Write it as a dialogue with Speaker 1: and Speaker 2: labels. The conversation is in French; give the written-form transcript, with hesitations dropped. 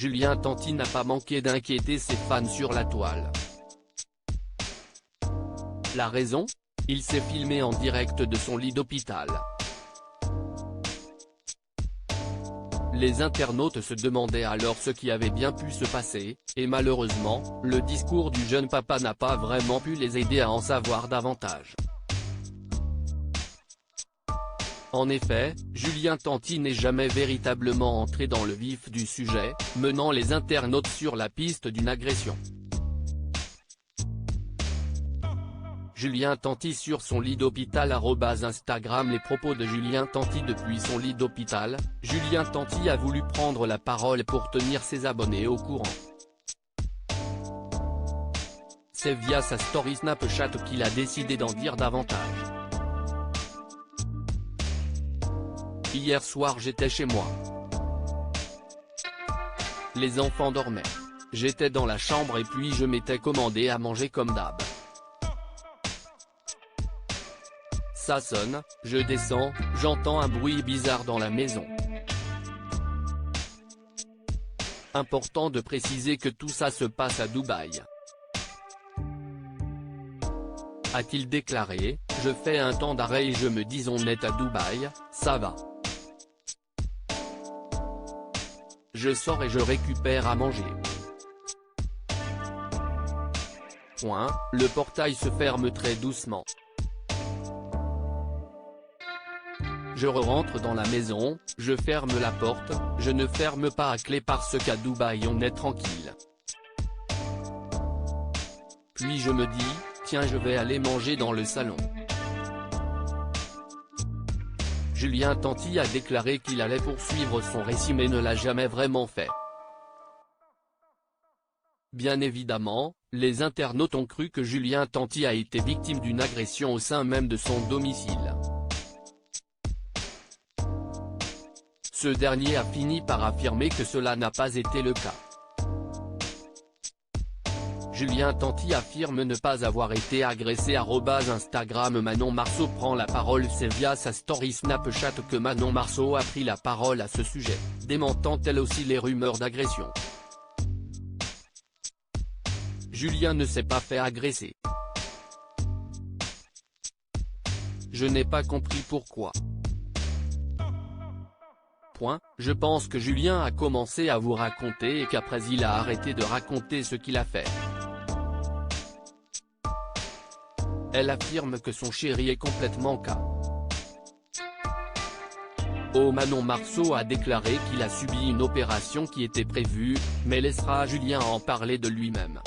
Speaker 1: Julien Tanti n'a pas manqué d'inquiéter ses fans sur la toile. La raison ? Il s'est filmé en direct de son lit d'hôpital. Les internautes se demandaient alors ce qui avait bien pu se passer, et malheureusement, le discours du jeune papa n'a pas vraiment pu les aider à en savoir davantage. En effet, Julien Tanti n'est jamais véritablement entré dans le vif du sujet, menant les internautes sur la piste d'une agression. Julien Tanti sur son lit d'hôpital @Instagram. Les propos de Julien Tanti depuis son lit d'hôpital. Julien Tanti a voulu prendre la parole pour tenir ses abonnés au courant. C'est via sa story Snapchat qu'il a décidé d'en dire davantage. Hier soir j'étais chez moi. Les enfants dormaient. J'étais dans la chambre et puis je m'étais commandé à manger comme d'hab. Ça sonne, je descends, j'entends un bruit bizarre dans la maison. Important de préciser que tout ça se passe à Dubaï. A-t-il déclaré, je fais un temps d'arrêt et je me dis on est à Dubaï, ça va. Je sors et je récupère à manger. Le portail se ferme très doucement. Je rentre dans la maison, je ferme la porte, je ne ferme pas à clé parce qu'à Dubaï on est tranquille. Puis je me dis, tiens je vais aller manger dans le salon. Julien Tanti a déclaré qu'il allait poursuivre son récit mais ne l'a jamais vraiment fait. Bien évidemment, les internautes ont cru que Julien Tanti a été victime d'une agression au sein même de son domicile. Ce dernier a fini par affirmer que cela n'a pas été le cas. Julien Tanti affirme ne pas avoir été agressé @Instagram. Manon Marceau prend la parole. C'est via sa story Snapchat que Manon Marceau a pris la parole à ce sujet, démentant elle aussi les rumeurs d'agression. Julien ne s'est pas fait agresser. Je n'ai pas compris pourquoi. Je pense que Julien a commencé à vous raconter et qu'après il a arrêté de raconter ce qu'il a fait. Elle affirme que son chéri est complètement KO. Manon Marceau a déclaré qu'il a subi une opération qui était prévue, mais laissera Julien en parler de lui-même.